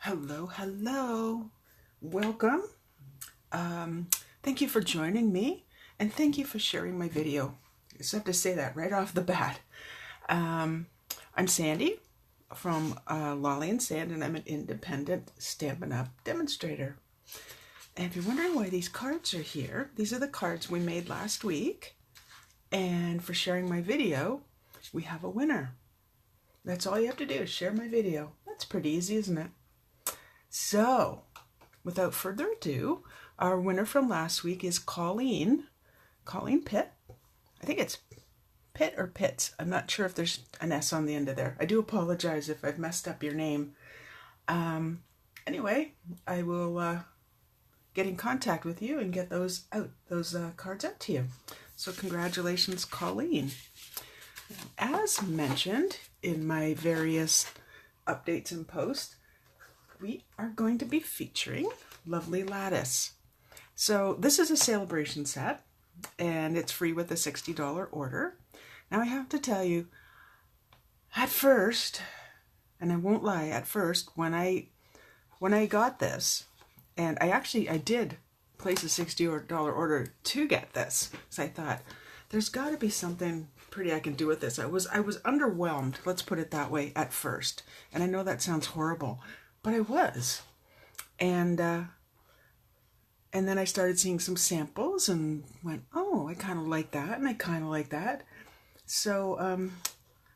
Hello, hello. Welcome. Thank you for joining me, and thank you for sharing my video. I just have to say that right off the bat. I'm Sandy from Lolly and Sand, and I'm an independent Stampin' Up! Demonstrator. And if you're wondering why these cards are here, these are the cards we made last week. And for sharing my video, we have a winner. That's all you have to do is share my video. That's pretty easy, isn't it? So, without further ado, our winner from last week is Colleen Pitt. I think it's Pitt or Pitts. I'm not sure if there's an S on the end of there. I do apologize if I've messed up your name. Anyway, I will get in contact with you and get those cards out to you. So congratulations, Colleen. As mentioned in my various updates and posts, we are going to be featuring Lovely Lattice. So this is a Sale-a-bration set, and it's free with a $60 order. Now I have to tell you, at first, and I won't lie, at first when I got this, and I did place a $60 order to get this, so I thought there's got to be something pretty I can do with this. I was underwhelmed, let's put it that way, at first, and I know that sounds horrible. But I was, and then I started seeing some samples and went, oh, I kind of like that, and I kind of like that. So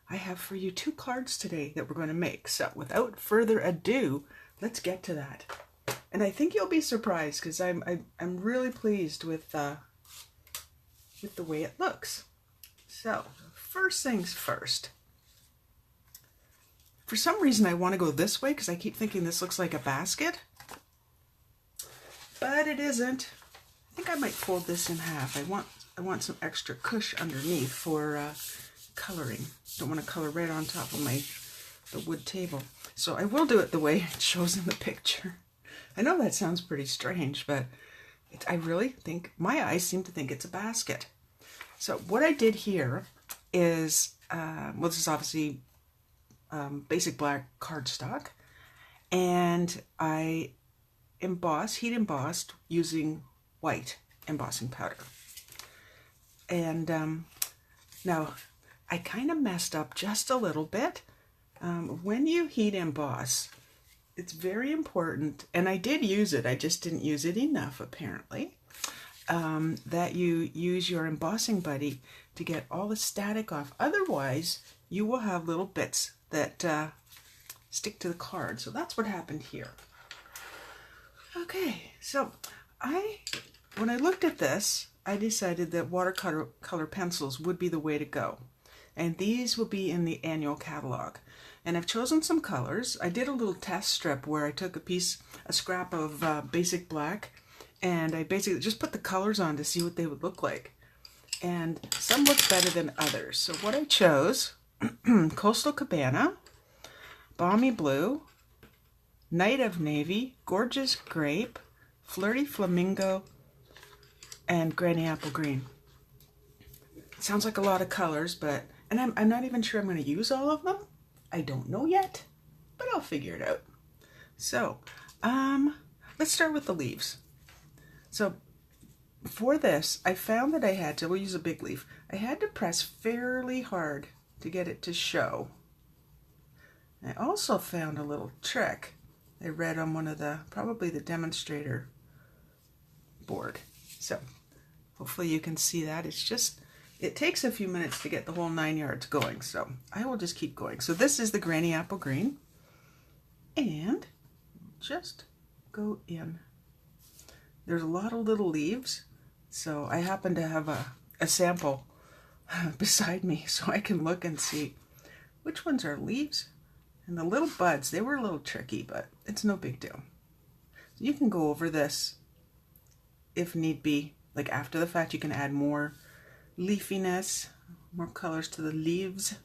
I have for you 2 cards today that we're going to make. So without further ado, let's get to that. And I think you'll be surprised because I'm really pleased with the way it looks. So first things first. For some reason, I want to go this way because I keep thinking this looks like a basket, but it isn't. I think I might fold this in half. I want some extra cush underneath for coloring. Don't want to color right on top of the wood table. So I will do it the way it shows in the picture. I know that sounds pretty strange, but I really think, my eyes seem to think it's a basket. So what I did here is, well, this is obviously basic black cardstock, and I heat embossed using white embossing powder. And now I kind of messed up just a little bit. When you heat emboss, it's very important, and I did use it, I just didn't use it enough apparently, that you use your embossing buddy to get all the static off. Otherwise, you will have little bits that stick to the card. So that's what happened here. Okay, so when I looked at this, I decided that Watercolor Pencils would be the way to go. And these will be in the annual catalog. And I've chosen some colors. I did a little test strip where I took a scrap of basic black, and I basically just put the colors on to see what they would look like. And some look better than others. So what I chose, Coastal Cabana, Balmy Blue, Night of Navy, Gorgeous Grape, Flirty Flamingo, and Granny Apple Green. It sounds like a lot of colors, but, and I'm not even sure I'm going to use all of them. I don't know yet, but I'll figure it out. So, let's start with the leaves. So, for this, I found that I had to, we'll use a big leaf, I had to press fairly hard to get it to show. I also found a little trick I read on one of probably the demonstrator board. So hopefully you can see that. It takes a few minutes to get the whole 9 yards going, so I will just keep going. So this is the Granny Apple Green, and just go in. There's a lot of little leaves, so I happen to have a sample beside me so I can look and see which ones are leaves. And the little buds, they were a little tricky, but it's no big deal. So you can go over this if need be. Like after the fact, you can add more leafiness, more colors to the leaves.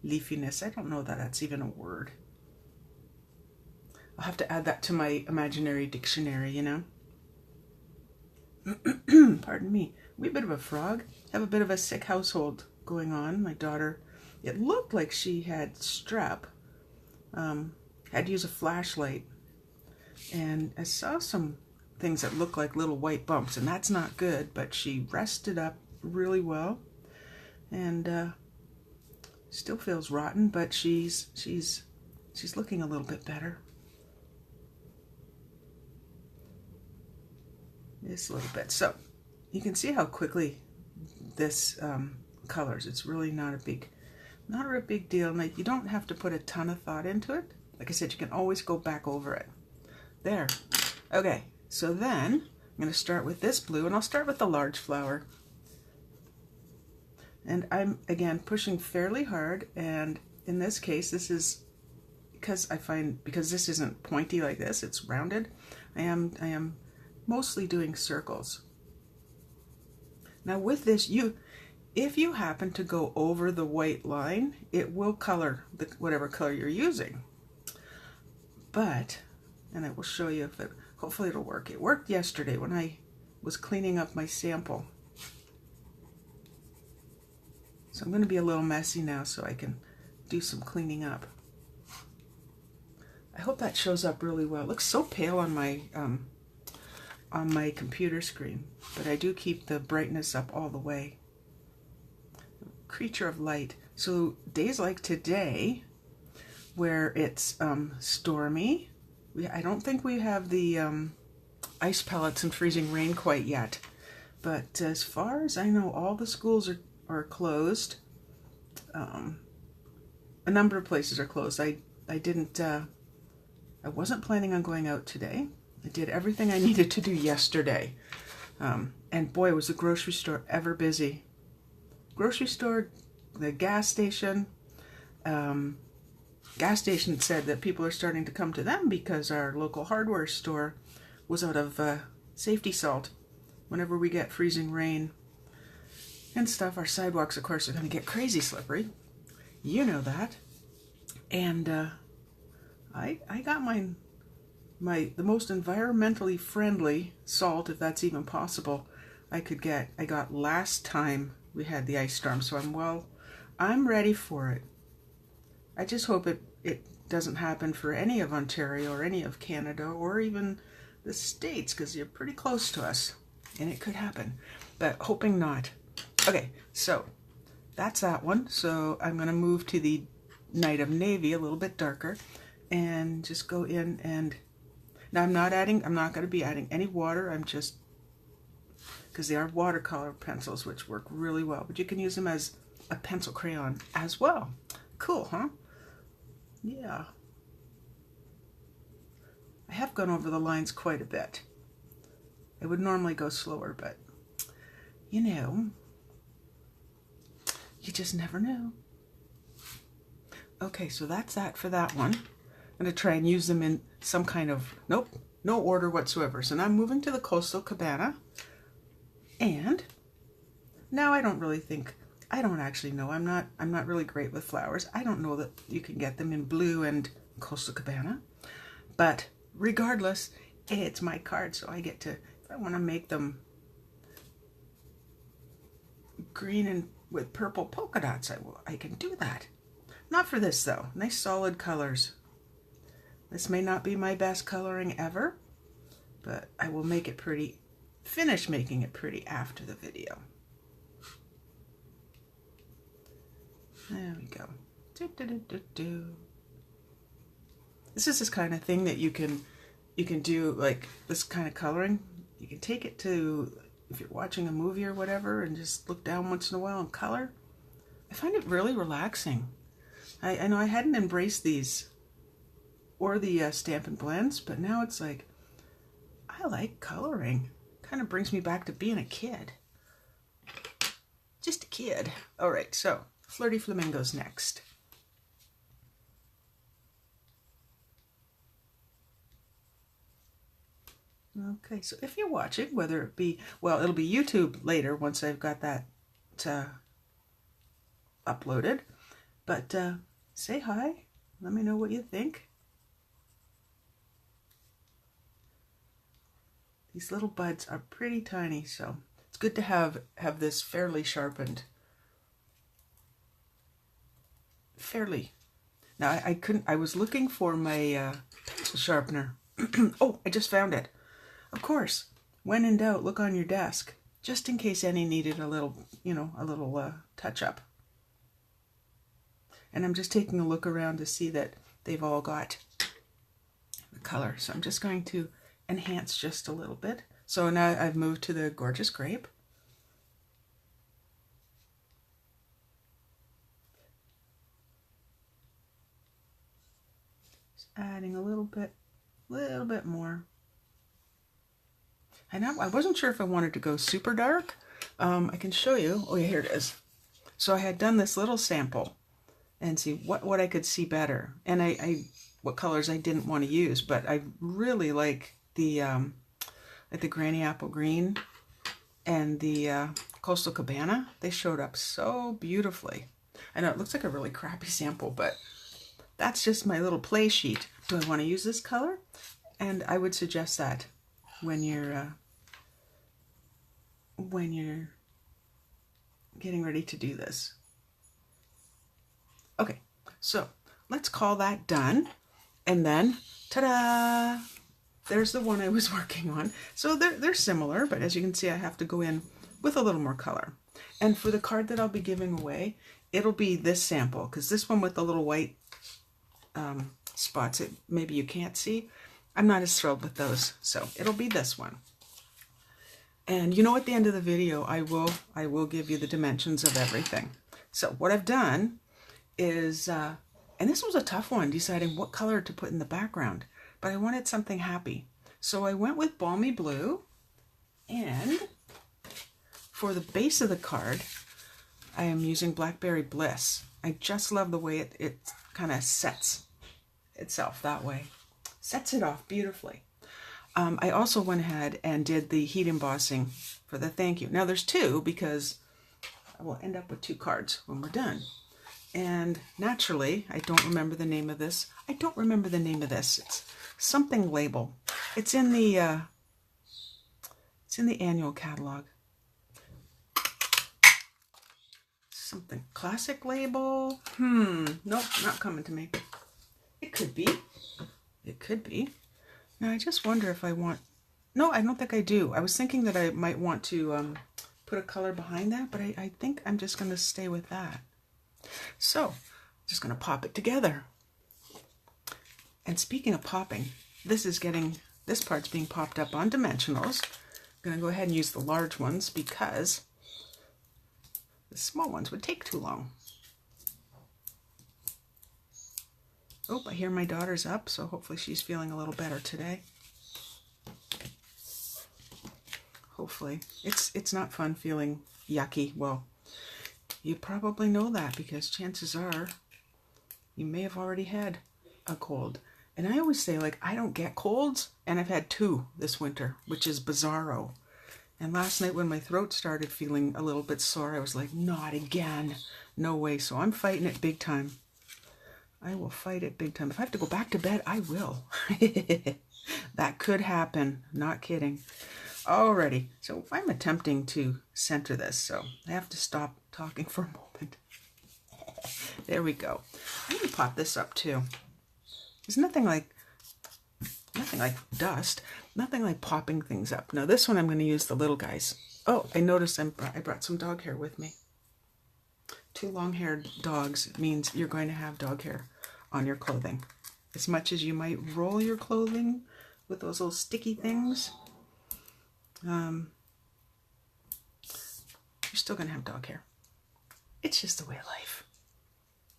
Leafiness, I don't know that that's even a word. I'll have to add that to my imaginary dictionary, you know. Pardon me. Wee bit of a frog. Have a bit of a sick household going on. My daughter, it looked like she had strep. Had to use a flashlight And I saw some things that look like little white bumps, and that's not good, but she rested up really well, and still feels rotten, but she's looking a little bit better. Just a little bit. So you can see how quickly this colors. It's really not a big deal. Now, you don't have to put a ton of thought into it. Like I said, you can always go back over it. There. Okay, so then I'm going to start with this blue, and I'll start with the large flower. And I'm, again, pushing fairly hard, and in this case, this is, because this isn't pointy like this, it's rounded, I am mostly doing circles. Now with this, if you happen to go over the white line, it will color whatever color you're using. But, and I will show you if hopefully it'll work. It worked yesterday when I was cleaning up my sample. So I'm going to be a little messy now so I can do some cleaning up. I hope that shows up really well. It looks so pale on my computer screen, but I do keep the brightness up all the way. Creature of light. So days like today, where it's stormy, I don't think we have the ice pellets and freezing rain quite yet, but as far as I know, all the schools are closed. A number of places are closed. I wasn't planning on going out today. I did everything I needed to do yesterday. And boy, was the grocery store ever busy. Grocery store, the gas station. Gas station said that people are starting to come to them because our local hardware store was out of safety salt. Whenever we get freezing rain and stuff, our sidewalks, of course, are going to get crazy slippery. You know that. And I got the most environmentally friendly salt, if that's even possible, I got last time we had the ice storm. So I'm ready for it. I just hope it doesn't happen for any of Ontario or any of Canada or even the States, because you're pretty close to us and it could happen, but hoping not. Okay, so that's that one. So I'm going to move to the Night of Navy, a little bit darker, and just go in and now I'm not going to be adding any water. I'm just, because they are watercolor pencils, which work really well, but you can use them as a pencil crayon as well. Cool, huh? Yeah. I have gone over the lines quite a bit. I would normally go slower, but you know, you just never know. Okay, so that's that for that one. I'm going to try and use them in some kind of, nope, no order whatsoever. So now I'm moving to the Coastal Cabana. And now I don't actually know. I'm not really great with flowers. I don't know that you can get them in blue and Coastal Cabana. But regardless, it's my card, so I get to, if I want to make them green and with purple polka dots, I can do that. Not for this though. Nice solid colors. This may not be my best coloring ever, but I will make it pretty, finish making it pretty after the video. There we go. This is this kind of thing that you can do, like this kind of coloring. You can take it to, if you're watching a movie or whatever, and just look down once in a while and color. I find it really relaxing. I know I hadn't embraced these or the Stampin' blends, but now it's like, I like coloring. Kind of brings me back to being a kid. Just a kid. All right, so Flirty Flamingos next. Okay, so if you're watching, whether it be, well, it'll be YouTube later once I've got that uploaded, but say hi, let me know what you think. These little buds are pretty tiny, so it's good to have this fairly sharpened. Fairly. Now I was looking for my pencil sharpener Oh, I just found it. Of course, when in doubt, look on your desk, just in case any needed a little, a little touch up. And I'm just taking a look around to see that they've all got the color. So I'm just going to enhance just a little bit. So now I've moved to the Gorgeous Grape. Just adding a little bit more. I wasn't sure if I wanted to go super dark. I can show you. Oh yeah, here it is. So I had done this little sample and see what I could see better. And what colors I didn't want to use, but I really like the Granny Apple Green and the Coastal Cabana. They showed up so beautifully. I know it looks like a really crappy sample, but that's just my little play sheet. Do I want to use this color? And I would suggest that when you're getting ready to do this. Okay, so let's call that done. And then, ta-da! There's the one I was working on. So they're similar, but as you can see, I have to go in with a little more color. And for the card that I'll be giving away, it'll be this sample, because this one with the little white spots, maybe you can't see. I'm not as thrilled with those, so it'll be this one. And at the end of the video, I will give you the dimensions of everything. So what I've done is, and this was a tough one, deciding what color to put in the background, but I wanted something happy. So I went with Balmy Blue, and for the base of the card, I am using Blackberry Bliss. I just love the way it kind of sets itself that way. Sets it off beautifully. I also went ahead and did the heat embossing for the thank you. Now there's two, because I will end up with 2 cards when we're done. And naturally, I don't remember the name of this. It's something label. It's in the annual catalog. Something classic label. Nope, not coming to me. It could be. It could be. Now I just wonder if I want. No, I don't think I do. I was thinking that I might want to put a color behind that, but I think I'm just going to stay with that. So, I'm just going to pop it together. And speaking of popping, this part's being popped up on dimensionals. I'm going to go ahead and use the large ones because the small ones would take too long. Oh, I hear my daughter's up, so hopefully she's feeling a little better today. Hopefully. It's not fun feeling yucky. Well, you probably know that because chances are you may have already had a cold. And I always say, I don't get colds, and I've had 2 this winter, which is bizarro. And last night when my throat started feeling a little bit sore, I was like, not again. No way. So I'm fighting it big time. I will fight it big time. If I have to go back to bed, I will. That could happen. Not kidding. Alrighty. So I'm attempting to center this, so I have to stop talking for a moment. There we go. I'm going to pop this up too. There's nothing like dust. Nothing like popping things up. Now this one I'm going to use the little guys. Oh, I noticed I brought some dog hair with me. 2 long-haired dogs means you're going to have dog hair on your clothing. As much as you might roll your clothing with those little sticky things, you're still going to have dog hair. It's just the way of life.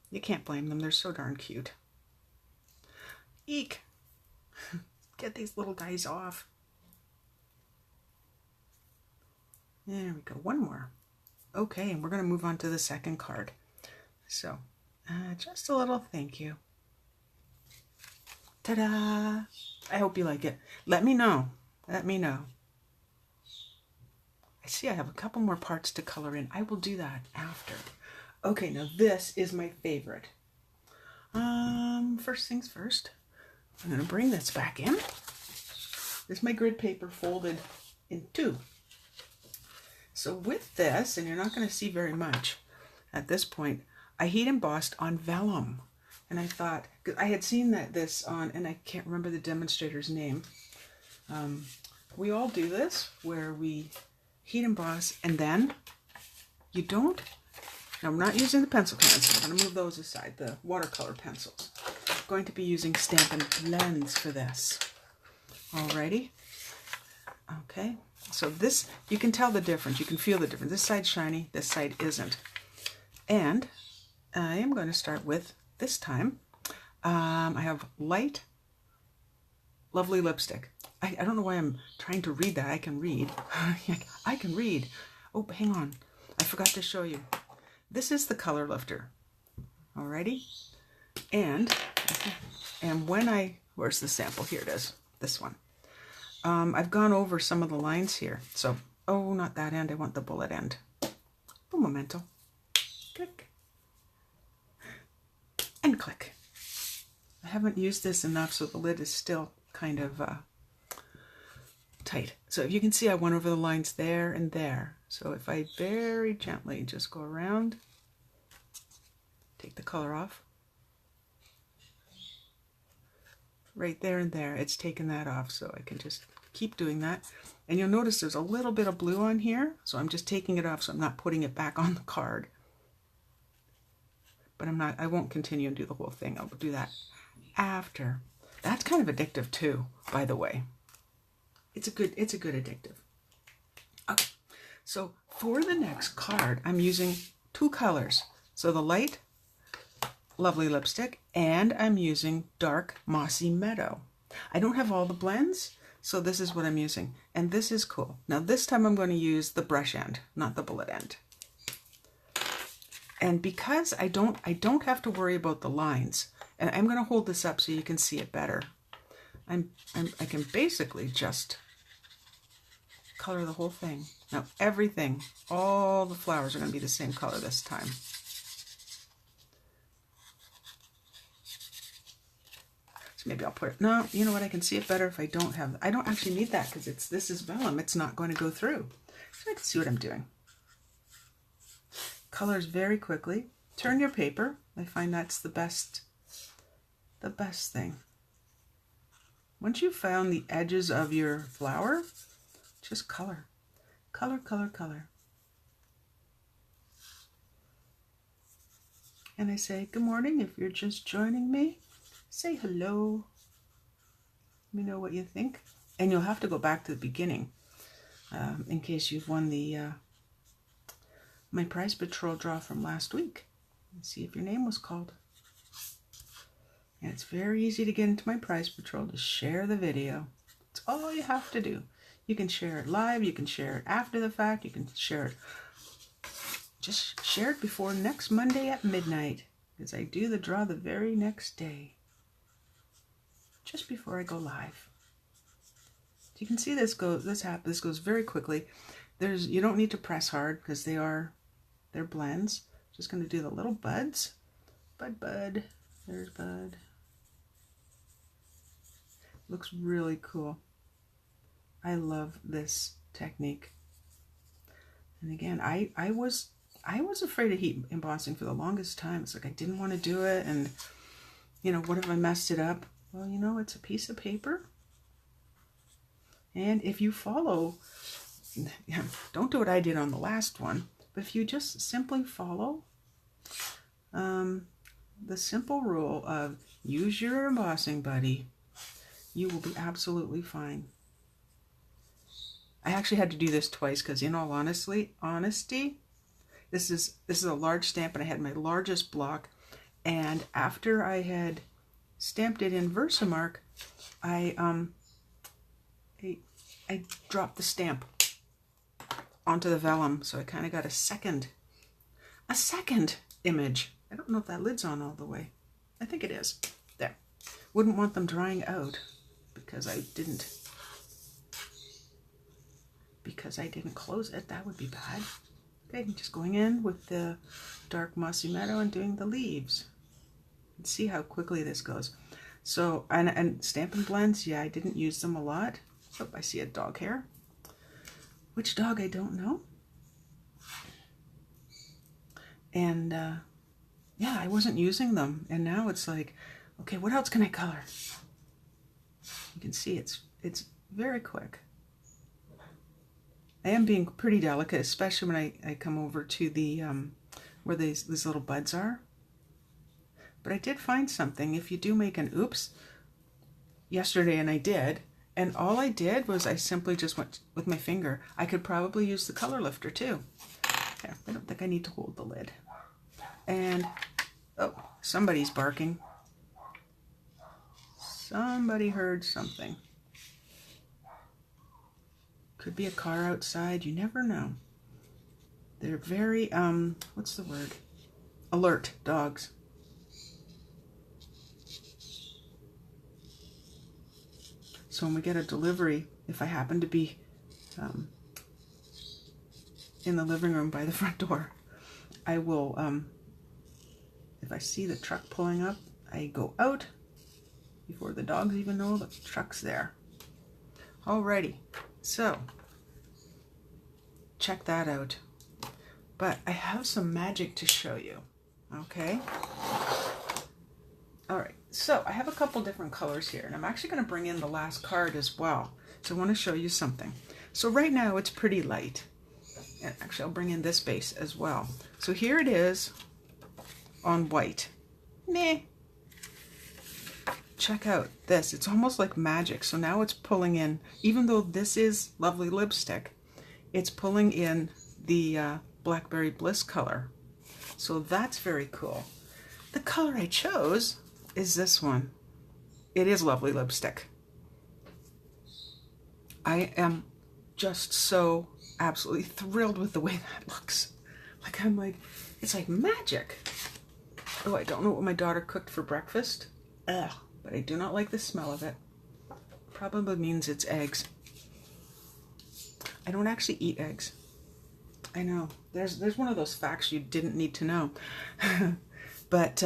You can't blame them. They're so darn cute. Eek! Get these little guys off. There we go. One more. Okay, and we're going to move on to the second card. So, just a little thank you. Ta-da! I hope you like it. Let me know. Let me know. I see I have a couple more parts to color in. I will do that after. Okay, now this is my favorite. First things first, I'm going to bring this back in. This is my grid paper folded in 2. So with this, and you're not going to see very much at this point, I heat embossed on vellum. And I thought, because I had seen this on, and I can't remember the demonstrator's name. We all do this, where we heat emboss, and then you don't. Now, I'm not using the pencil cans. I'm going to move those aside, the watercolor pencils. I'm going to be using Stampin' blends for this. Alrighty. Okay. So this, you can tell the difference. You can feel the difference. This side's shiny, this side isn't. And I am going to start with, this time, I have light, lovely lipstick. I don't know why I'm trying to read that. I can read. I can read. Oh, hang on. I forgot to show you. This is the color lifter. Alrighty. And when where's the sample? Here it is. This one. I've gone over some of the lines here. So, oh, not that end. I want the bullet end. Un momento. Click. And click. I haven't used this enough, so the lid is still kind of tight. So if you can see, I went over the lines there and there. So if I very gently just go around, take the color off, right there and there, it's taken that off, so I can just keep doing that. And you'll notice there's a little bit of blue on here, so I'm just taking it off, so I'm not putting it back on the card. But I won't continue and do the whole thing. I'll do that after. That's kind of addictive too, by the way. It's a good addictive. Okay, so for the next card, I'm using two colors. So the light, lovely lipstick, and I'm using dark Mossy Meadow. I don't have all the blends, so this is what I'm using. And this is cool. Now this time I'm going to use the brush end, not the bullet end. And because I don't have to worry about the lines, and I'm going to hold this up so you can see it better. I can basically just color the whole thing. Now everything, all the flowers are going to be the same color this time. So maybe I'll put it, no, you know what, I can see it better if I don't have, I don't actually need that because this is vellum. It's not going to go through. So I can see what I'm doing. Colors very quickly. Turn your paper. I find that's the best thing. Once you've found the edges of your flower, just color. Color, color, color. And I say, good morning. If you're just joining me, say hello. Let me know what you think. And you'll have to go back to the beginning in case you've won the my prize patrol draw from last week. Let's see if your name was called. And it's very easy to get into my prize patrol. Just share the video. It's all you have to do. You can share it live. You can share it after the fact. You can share it. Just share it before next Monday at midnight, because I do the draw the very next day, just before I go live. So you can see this goes very quickly. You don't need to press hard because they're blends. Just going to do the little buds. Bud. There's bud. Looks really cool. I love this technique. And again, I was afraid of heat embossing for the longest time. It's like I didn't want to do it, and what if I messed it up? Well, it's a piece of paper. And if you follow, don't do what I did on the last one, but if you just simply follow the simple rule of use your embossing buddy, you will be absolutely fine. I actually had to do this twice because, in all honesty, this is a large stamp, and I had my largest block, and after I had stamped it in Versamark, I dropped the stamp onto the vellum, so I kind of got a second image. I don't know if that lid's on all the way. I think it is. There. Wouldn't want them drying out because I didn't close it. That would be bad. Okay, just going in with the dark Mossy Meadow and doing the leaves. And see how quickly this goes. So, and Stampin' blends, yeah, I didn't use them a lot. Oh, I see a dog hair. Which dog, I don't know. And yeah, I wasn't using them. And now it's like, okay, what else can I color? You can see it's very quick. I am being pretty delicate, especially when I come over to the, where these little buds are. But I did find something. If you do make an oops, yesterday, and I did, and all I did was I simply just went with my finger. I could probably use the color lifter too. There, I don't think I need to hold the lid. And, oh, somebody's barking. Somebody heard something. Could be a car outside, you never know. They're very, what's the word? Alert dogs. So when we get a delivery, if I happen to be in the living room by the front door, I will, if I see the truck pulling up, I go out before the dogs even know the truck's there. Alrighty, so check that out. But I have some magic to show you, okay? Alright, so I have a couple different colors here, and I'm actually going to bring in the last card as well. So I want to show you something. So right now it's pretty light. And actually I'll bring in this base as well. So here it is on white. Meh. Check out this. It's almost like magic. So now it's pulling in, even though this is Lovely Lipstick, it's pulling in the Blackberry Bliss color. So that's very cool. The color I chose is this one. It is Lovely Lipstick. I am just so absolutely thrilled with the way that looks. Like, I'm like, it's like magic. Oh, I don't know what my daughter cooked for breakfast. Ugh, but I do not like the smell of it. Probably means it's eggs. I don't actually eat eggs. I know. There's one of those facts you didn't need to know. But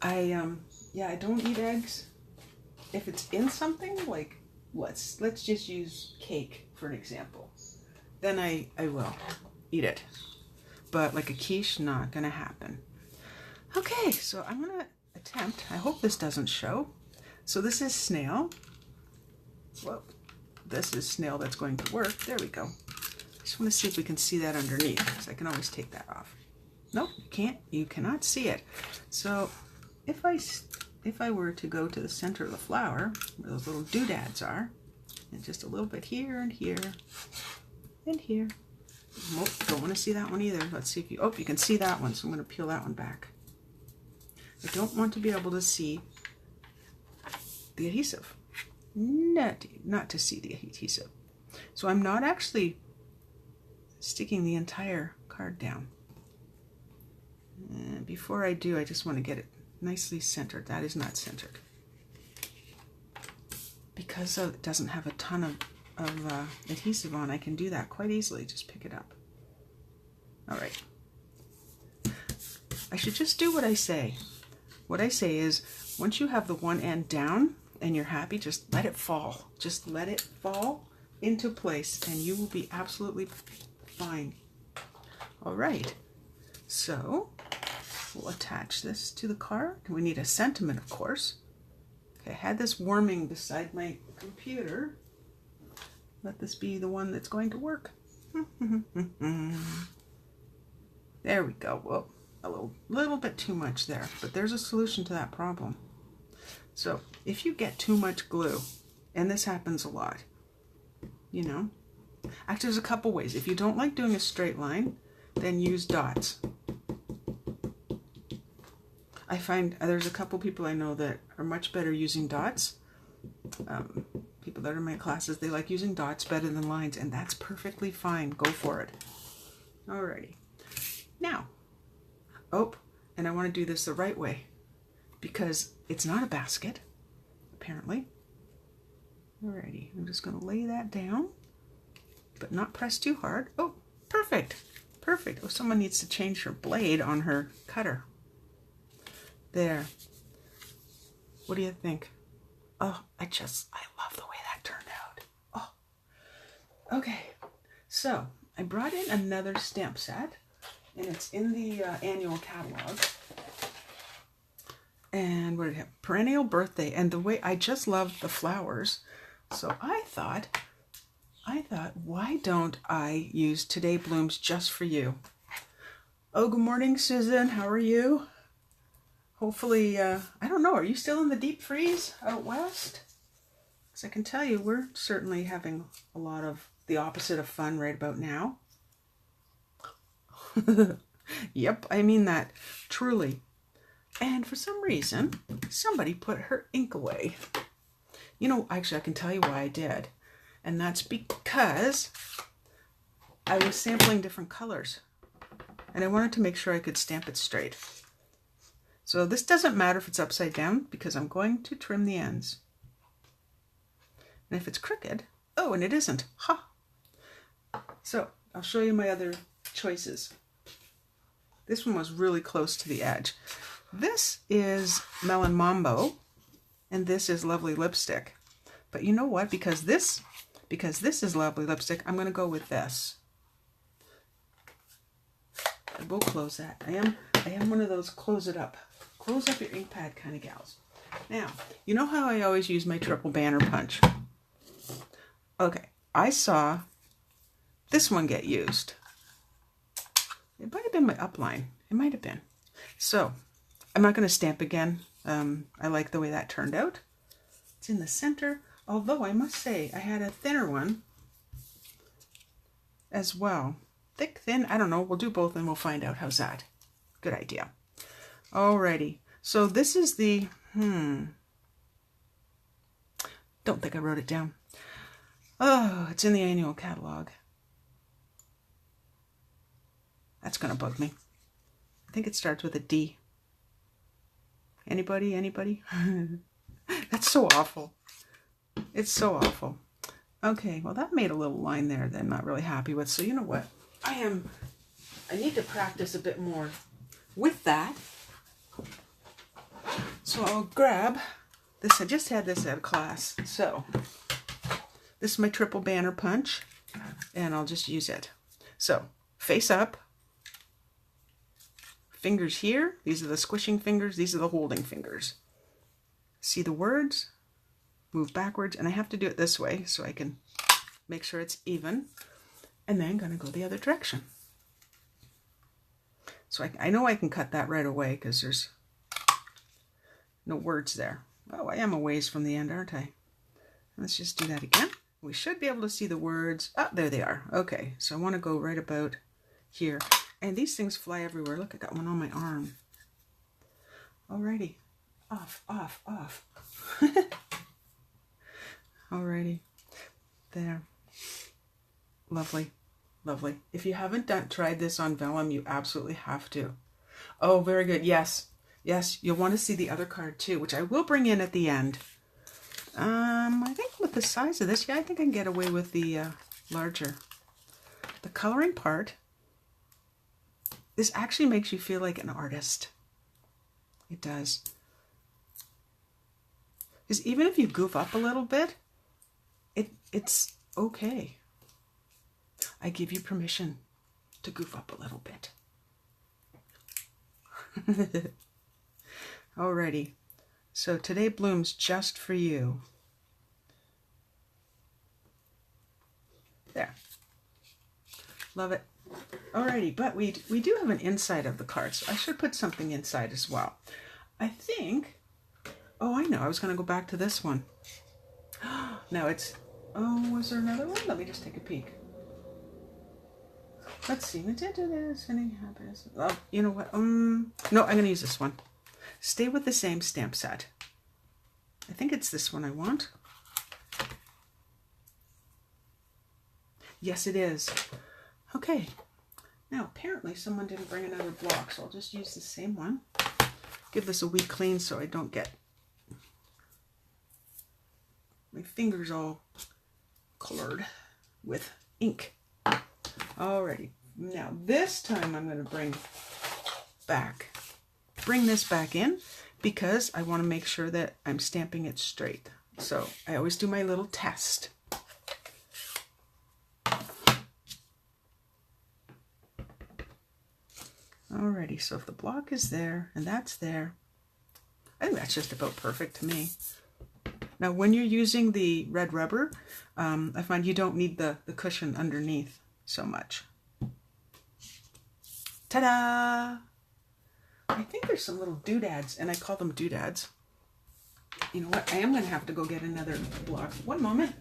I don't eat eggs. If it's in something, like let's just use cake for an example, then I will eat it. But like a quiche, not gonna happen. Okay, so I'm gonna attempt. I hope this doesn't show. So this is snail. Whoa, this is snail that's going to work. There we go. I just want to see if we can see that underneath, because I can always take that off. Nope, you can't. You cannot see it. So if I were to go to the center of the flower, where those little doodads are, and just a little bit here and here and here. Nope, don't want to see that one either. Let's see if you, oh, you can see that one, so I'm going to peel that one back. I don't want to be able to see the adhesive. Not to see the adhesive. So I'm not actually sticking the entire card down. And before I do, I just want to get it nicely centered. That is not centered. Because it doesn't have a ton of adhesive on, I can do that quite easily. Just pick it up. All right. I should just do what I say. What I say is, once you have the one end down and you're happy, just let it fall. Just let it fall into place and you will be absolutely fine. All right. So we'll attach this to the card. We need a sentiment, of course. Okay, I had this warming beside my computer. Let this be the one that's going to work. There we go. Whoa, a little bit too much there, but there's a solution to that problem. So if you get too much glue, and this happens a lot, you know, actually there's a couple ways. If you don't like doing a straight line, then use dots. I find there's a couple people I know that are much better using dots. People that are in my classes, they like using dots better than lines, and that's perfectly fine. Go for it. Alrighty. Now, oh, and I want to do this the right way because it's not a basket, apparently. Alrighty, I'm just going to lay that down, but not press too hard. Oh, perfect. Perfect. Oh, someone needs to change her blade on her cutter. There. What do you think? Oh, I love the way that turned out. Oh. Okay. So, I brought in another stamp set, and it's in the annual catalog. And what did it have? Perennial Birthday. And the way I just love the flowers. So I thought, why don't I use Today Blooms Just For You? Oh, good morning, Susan. How are you? Hopefully, I don't know, are you still in the deep freeze out west? Because I can tell you, we're certainly having a lot of the opposite of fun right about now. Yep, I mean that, truly. And for some reason, somebody put her ink away. You know, actually, I can tell you why I did. And that's because I was sampling different colors. And I wanted to make sure I could stamp it straight. So this doesn't matter if it's upside down, because I'm going to trim the ends. And if it's crooked, oh, and it isn't. Ha! So I'll show you my other choices. This one was really close to the edge. This is Melon Mambo, and this is Lovely Lipstick. But you know what? Because this is Lovely Lipstick, I'm going to go with this. I will close that. I am one of those close up your ink pad kind of gals. Now, you know how I always use my triple banner punch? Okay, I saw this one get used. It might have been my upline. It might have been. So, I'm not going to stamp again. I like the way that turned out. It's in the center. Although I must say, I had a thinner one as well. Thick, thin, I don't know. We'll do both and we'll find out. How's that? Good idea. Alrighty. So this is the, don't think I wrote it down. Oh, it's in the annual catalog. That's going to bug me. I think it starts with a D. Anybody? Anybody? That's so awful. It's so awful. Okay, well that made a little line there that I'm not really happy with. So you know what? I need to practice a bit more with that. So I'll grab this. I just had this at a class. So this is my triple banner punch, and I'll just use it. So face up. Fingers here, these are the squishing fingers, these are the holding fingers. See the words, move backwards, and I have to do it this way so I can make sure it's even, and then I'm going to go the other direction. So I know I can cut that right away because there's no words there. Oh, I am a ways from the end, aren't I? Let's just do that again. We should be able to see the words. Oh, there they are. Okay, so I want to go right about here. And these things fly everywhere. Look, I got one on my arm. Alrighty. Off, off, off. Alrighty. There. Lovely. Lovely. If you haven't tried this on vellum, you absolutely have to. Oh, very good. Yes. Yes, you'll want to see the other card too, which I will bring in at the end. I think with the size of this, yeah, I think I can get away with the larger. The coloring part, this actually makes you feel like an artist. It does. Because even if you goof up a little bit, it's okay. I give you permission to goof up a little bit. Alrighty. So Today Blooms Just For You. There. Love it. Alrighty, but we do have an inside of the card, so I should put something inside as well. I think, oh, I know, I was going to go back to this one. Now it's, oh, was there another one? Let me just take a peek. Let's see. Any happiness? Oh, you know what? No, I'm going to use this one. Stay with the same stamp set. I think it's this one I want. Yes, it is. Okay. Now, apparently someone didn't bring another block, so I'll just use the same one. Give this a wee clean so I don't get my fingers all colored with ink. Alrighty. Now, this time I'm going to bring this back in because I want to make sure that I'm stamping it straight. So I always do my little test. Alrighty, so if the block is there and that's there, I think that's just about perfect to me. Now when you're using the red rubber, I find you don't need the cushion underneath so much. Ta-da! I think there's some little doodads, and I call them doodads. You know what? I am going to have to go get another block. One moment.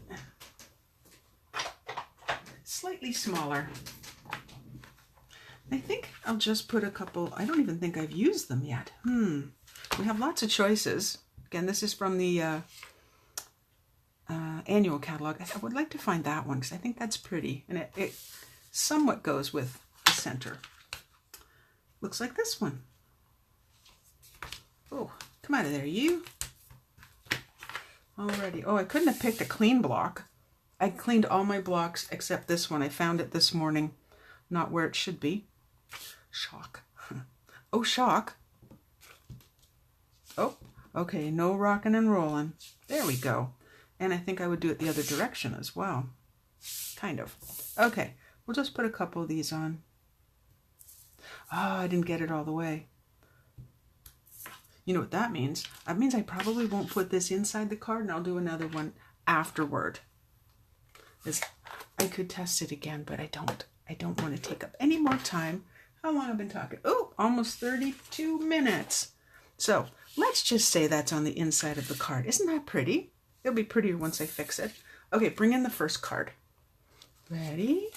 Slightly smaller. I think I'll just put a couple. I don't even think I've used them yet. We have lots of choices. Again, this is from the annual catalog. I would like to find that one because I think that's pretty. And it somewhat goes with the center. Looks like this one. Oh, come out of there, you. Alrighty. Oh, I couldn't have picked a clean block. I cleaned all my blocks except this one. I found it this morning. Not where it should be. Shock. Oh, shock. Oh, okay. No rocking and rolling. There we go. And I think I would do it the other direction as well. Kind of. Okay. We'll just put a couple of these on. Oh, I didn't get it all the way. You know what that means? That means I probably won't put this inside the card, and I'll do another one afterward. I could test it again, but I don't. I don't want to take up any more time. How long have I been talking? Oh, almost 32 minutes. So let's just say that's on the inside of the card. Isn't that pretty? It'll be prettier once I fix it. Okay, bring in the first card. Ready?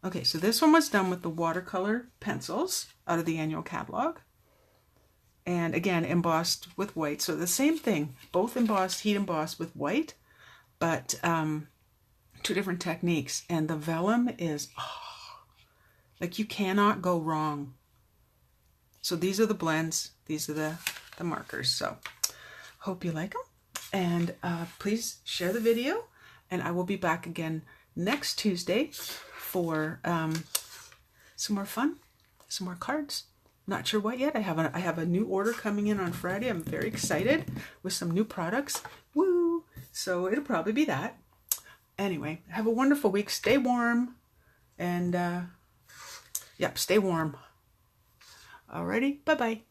Okay, so this one was done with the watercolor pencils out of the annual catalog. And again, embossed with white. So the same thing, both embossed, heat embossed with white, but two different techniques. And the vellum is, like you cannot go wrong. So these are the blends. These are the markers. So hope you like them. And please share the video. And I will be back again next Tuesday for some more fun, some more cards. Not sure what yet. I have a new order coming in on Friday. I'm very excited with some new products. Woo! So it'll probably be that. Anyway, have a wonderful week. Stay warm. And, yep, stay warm. Alrighty. Bye-bye.